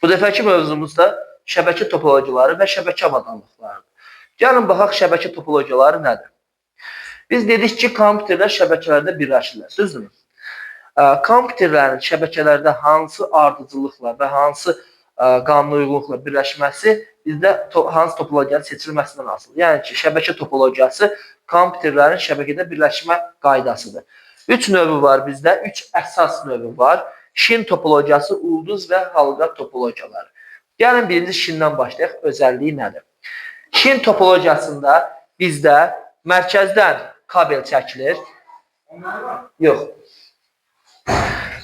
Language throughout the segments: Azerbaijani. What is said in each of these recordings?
Bu dəfəki mövzumuz da şəbəkə topologiyaları və şəbəkə avadanlıqlarıdır. Gəlin baxaq şəbəkə topologiyaları nədir? Biz dedik ki, kompüterlər şəbəkələrdə birləşirlər, düzdürmü? Kompüterlərin şəbəkələrdə hansı ardıcıllıqla və hansı qanuna uyğunluqla birləşməsi bizdə hansı topologiyanın seçilməsindən asılıdır. Yəni ki, şəbəkə topologiyası kompüterlərin şəbəkədə birləşmə qaydasıdır. Üç növü var bizdə, üç əsas növü var. Şin topologiyası, ulduz və halqa topologiyaları. Gəlin birinci şindən başlayaq. Özəlliyi nədir? Şin topologiyasında bizdə mərkəzdən kabel çəkilir. Yox.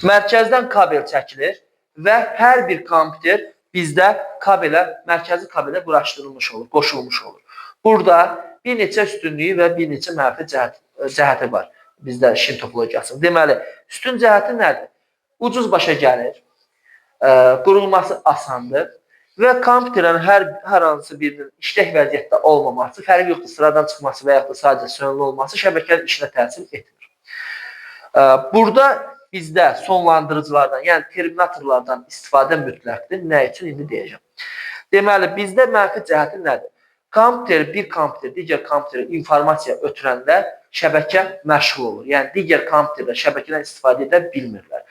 Mərkəzdən kabel çəkilir və hər bir kompüter bizdə mərkəzi kabelə quraşdırılmış olur, qoşulmuş olur. Burada bir neçə üstünlüyü və bir neçə mənfi cəhəti var bizdə şin topologiyasının. Deməli, üstün cəhəti nədir? Ucuz başa gəlir, qurulması asandır və kompüterin hər hansı birinin işlək vəziyyətdə olmaması, fərqi yoxdur, sıradan çıxması və yaxud da sadəcə sönümlü olması şəbəkənin işinə təsir etmir. Burada bizdə sonlandırıcılardan, yəni terminatorlardan istifadə mütləqdir. Nə üçün? İndi deyəcəm. Deməli, bizdə mənfi cəhəti nədir? Bir kompüter digər kompüterə informasiya ötürəndə şəbəkə məşğul olur. Yəni, digər kompüterlər şəbəkədən istifadə edə bilmirlər.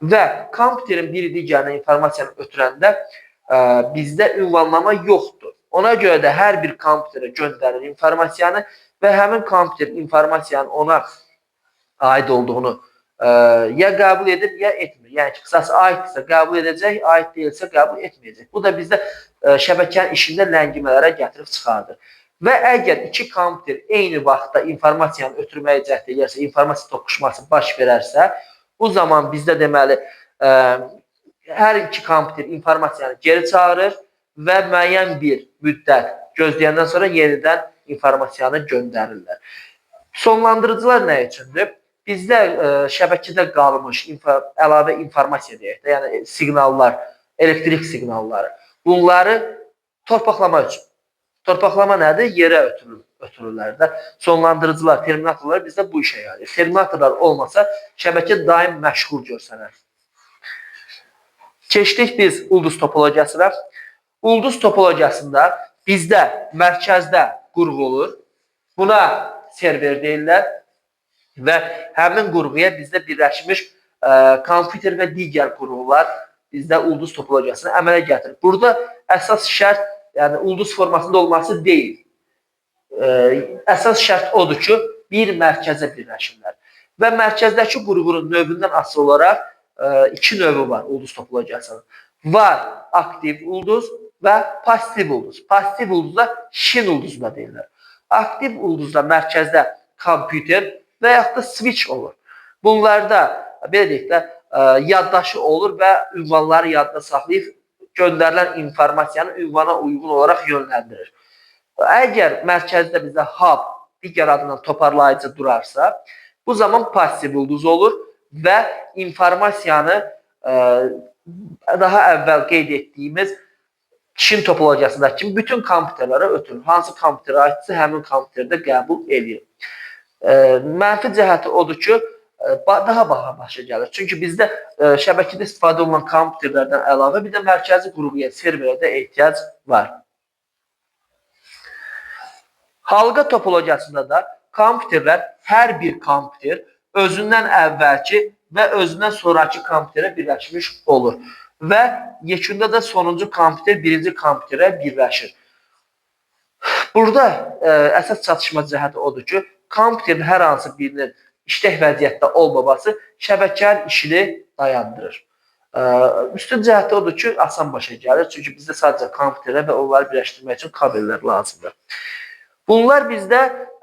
Və kompüterin biri digərinə informasiyanı ötürəndə bizdə ünvanlama yoxdur. Ona görə də hər bir kompüterə göndərir informasiyanı və həmin kompüter informasiyanın ona aid olduğunu ya qəbul edir, ya etmir. Yəni ki, qısası aiddirsə qəbul edəcək, aid deyilsə qəbul etməyəcək. Bu da bizdə şəbəkənin işində ləngimələrə gətirib çıxardır. Və əgər iki kompüter eyni vaxtda informasiyanı ötürməyə cəhd edirsə, informasiya toqquşması baş verərsə, bu zaman bizdə deməli hər iki kompüter informasiyanı geri çağırır və müəyyən bir müddət gözləyəndən sonra yenidən informasiyanı göndərirlər. Sonlandırıcılar nə üçündür? Bizdə şəbəkədə qalmış əlavə informasiya deyək də, yəni siqnallar, elektrik siqnalları. Bunları torpaqlama üçün. Torpaqlama nədir? Yerə ötürürlər də. Sonlandırıcılar, terminatorlar bizdə bu işə yarayır. Terminatorlar olmasa şəbəkə daim məşğul görsənər. Keçdik biz ulduz topologiyasına. Ulduz topologiyasında bizdə mərkəzdə qurğu olur. Buna server deyirlər və həmin qurğuya bizdə birləşmiş kompüter və digər qurğular bizdə ulduz topologiyasını əmələ gətirir. Burada əsas şərt, yəni ulduz formasında olması deyil. Əsas şərt odur ki, bir mərkəzə birləşirlər. Və mərkəzdəki qurğunun növündən asılı olaraq iki növü var ulduz topologiyasının. Var aktiv ulduz və pasiv ulduz. Pasiv ulduzda şin ulduzuna deyirlər. Aktiv ulduzda mərkəzdə kompüter və yaxud da switch olur. Bunlarda belə deyək də yaddaşı olur və ünvanları yadda saxlayıb göndərilən informasiyanı ünvana uyğun olaraq yönləndirir. Əgər mərkəzdə bizdə hub digər adından toparlayıcı durarsa, bu zaman pasiv ulduz olur və informasiyanı daha əvvəl qeyd etdiyimiz şin topologiyasındakı kimi bütün kompüterlərə ötürür. Hansı kompüterə aidsə həmin kompüterdə qəbul edir. Mənfi cəhəti odur ki, daha baha başa gəlir. Çünki bizdə şəbəkədə istifadə olunan kompüterlərdən əlavə bir də mərkəzi qurğuya, serverə də ehtiyac var. Halqa topologiyasında da kompüterlər, hər bir kompüter özündən əvvəlki və özündən sonraki kompüterə birləşmiş olur. Və yekunda da sonuncu kompüter birinci kompüterə birləşir. Burada əsas çatışma cəhəti odur ki, kompüterin hər hansı birinin işlək vəziyyətdə olmaması şəbəkənin işini dayandırır. Üstün cəhəti odur ki, asan başa gəlir. Çünki bizdə sadəcə kompüterə və onları birləşdirmək üçün kabellər lazımdır. Bunlar bizdə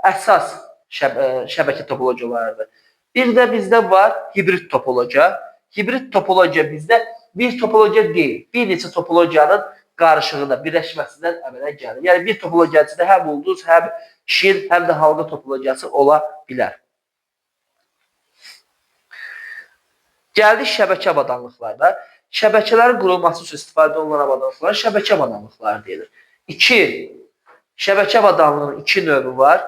əsas şəbəkə topologiyalarıdır. Bir də bizdə var hibrid topologiya. Hibrid topologiya bizdə bir topologiya deyil, bir neçə topologiyanın qarışığında, birləşməsindən əmələ gəlir. Yəni, bir topologiyacıda həm ulduz, həm şin, həm də halqa topologiyası ola bilər. Gəldik şəbəkə avadanlıqlarına. Şəbəkələrin qurulması üçün istifadə olunan avadanlıqlar şəbəkə avadanlıqları deyilir. Şəbəkə avadanlığının iki növü var.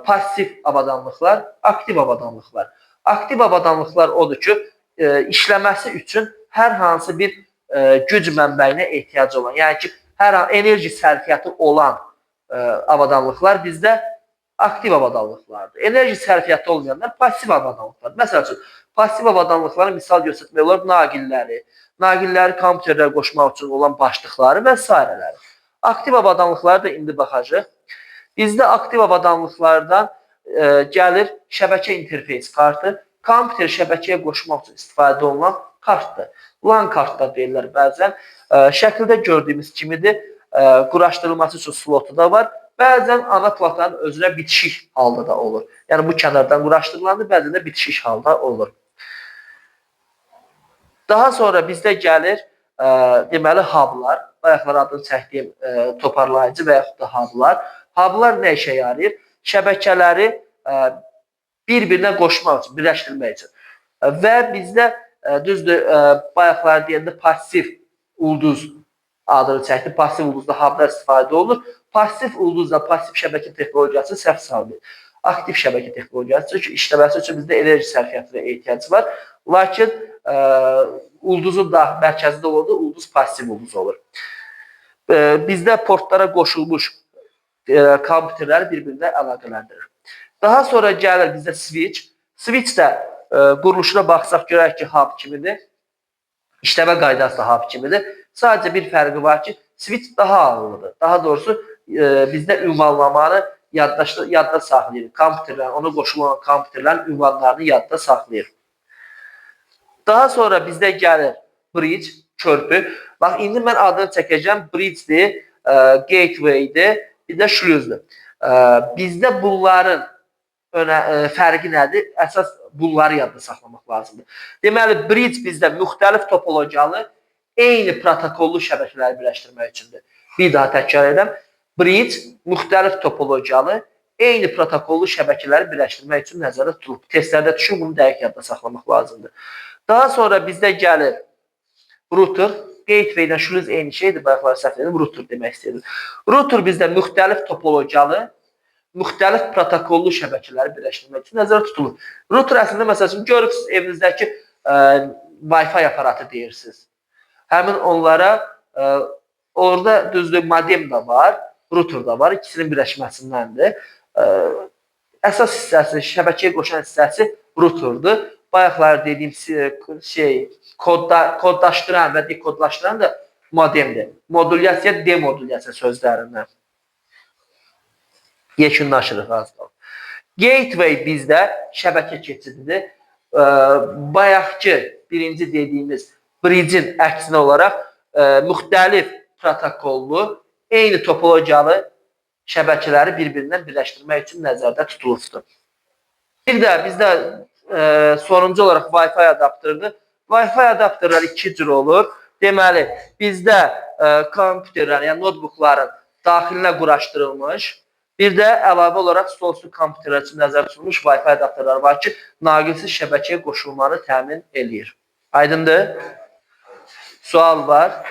Pasiv avadanlıqlar, aktiv avadanlıqlar. Aktiv avadanlıqlar odur ki, işləməsi üçün hər hansı bir güc mənbəyinə ehtiyac olan, yəni ki, hər an enerji sərfiyyatı olan avadanlıqlar bizdə aktiv avadanlıqlardır. Enerji sərfiyyatı olmayanlar pasiv avadanlıqlardır. Məsəl üçün, pasiv avadanlıqlara misal göstərmək olar naqilləri kompüterlərə qoşmaq üçün olan başlıqları və s. Aktiv avadanlıqları da indi baxacaq. Bizdə aktiv avadanlıqlardan gəlir şəbəkə interfeys kartı. Kompüter şəbəkəyə qoşmaq üçün istifadə olunan kartdır. LAN kartlar deyirlər bəzən. Şəkildə gördüyümüz kimidir. Quraşdırılması üçün slotu da var. Bəzən ana platların özünə bitişik halda da olur. Yəni bu kənardan quraşdırılandır, bəzən də bitişik halda olur. Daha sonra bizdə gəlir deməli hublar. Bayaqlar adını çəkdiyim toparlayıcı və yaxud da hublar. Hublar nə işə yarayır? Şəbəkələri bir-birinə qoşmaq üçün, birləşdirmək üçün. Və bizdə düzdür, bayaqlar deyəndə pasiv ulduz adını çəkdi. Pasiv ulduzda hublar istifadə olunur. Pasiv ulduzla pasiv şəbəkə texnologiyası səhv salınır. Aktiv şəbəkə texnologiyası üçün işləməsi üçün bizdə enerji sərfiyyatına ehtiyac var. Lakin ulduzun da mərkəzində olanda ulduz pasiv ulduz olur. Bizdə portlara qoşulmuş kompüterləri bir-birinə əlaqələndirir. Daha sonra gəlir bizdə switch. Switch də quruluşuna baxsaq görək ki, hub kimidir. İşləmə qaydası da hub kimidir. Sadəcə bir fərqi var ki, switch daha ağırlıdır. Daha doğrusu bizdə ünvanlamanı yadda saxlayır. Kompüterlərin, ona qoşulan kompüterlərin ünvanlarını yadda saxlayır. Daha sonra bizdə gəlir bridge, körpü. Bax, indi mən adını çəkəcəm. Bridge'dir, gateway'dir, bir də şlüzdür. Bizdə bunların fərqi nədir? Əsas bunları yadda saxlamaq lazımdır. Deməli, bridge bizdə müxtəlif topologiyalı, eyni protokollu şəbəkələri birləşdirmək üçündür. Bir daha təkrar edəm. Bridge müxtəlif topologiyalı, eyni protokollu şəbəkələri birləşdirmək üçün nəzərdə tutulub. Testlərdə düşün, bunu dəqiq yadda saxlamaq lazımdır. Daha sonra bizdə gəlir router. Gateway ilə şlüz eyni şeydir. Bayaqlar səhv edim, router demək istəyirdim. Router bizdə müxtəlif topologiyalı, müxtəlif protokollu şəbəkələri birləşdirmək üçün nəzərdə tutulur. Router əslində, məsəl üçün, görürsünüz evinizdəki Wi-Fi aparatı deyirsiniz. Həmin onlara orada düzdür modem də var, router da var. İkisinin birləşməsindəndir. Əsas hissəsi, şəbəkəyə qoşan hissəsi routerdur. Bayaqlar dediyim koddaşdıran və dekodlaşdıran da modemdir. Modulyasiya, demodulyasiya sözlərindən. Yekunlaşırıq az qalıb. Gateway bizdə şəbəkə keçididir. Bayaqki birinci dediyimiz bridge'in əksinə olaraq müxtəlif protokollu, eyni topologiyalı şəbəkələri bir-birindən birləşdirmək üçün nəzərdə tutulubdur. Bir də bizdə sonuncu olaraq Wi-Fi adapterdir. Wi-Fi adapterlər iki cür olur. Deməli, bizdə kompüterlərin, yəni notebookların daxilinə quraşdırılmış, bir də əlavə olaraq stolüstü kompüterlər üçün nəzərdə tutulmuş Wi-Fi adapterlər var ki, naqilsiz şəbəkəyə qoşulmanı təmin eləyir. Aydındır? Sual var.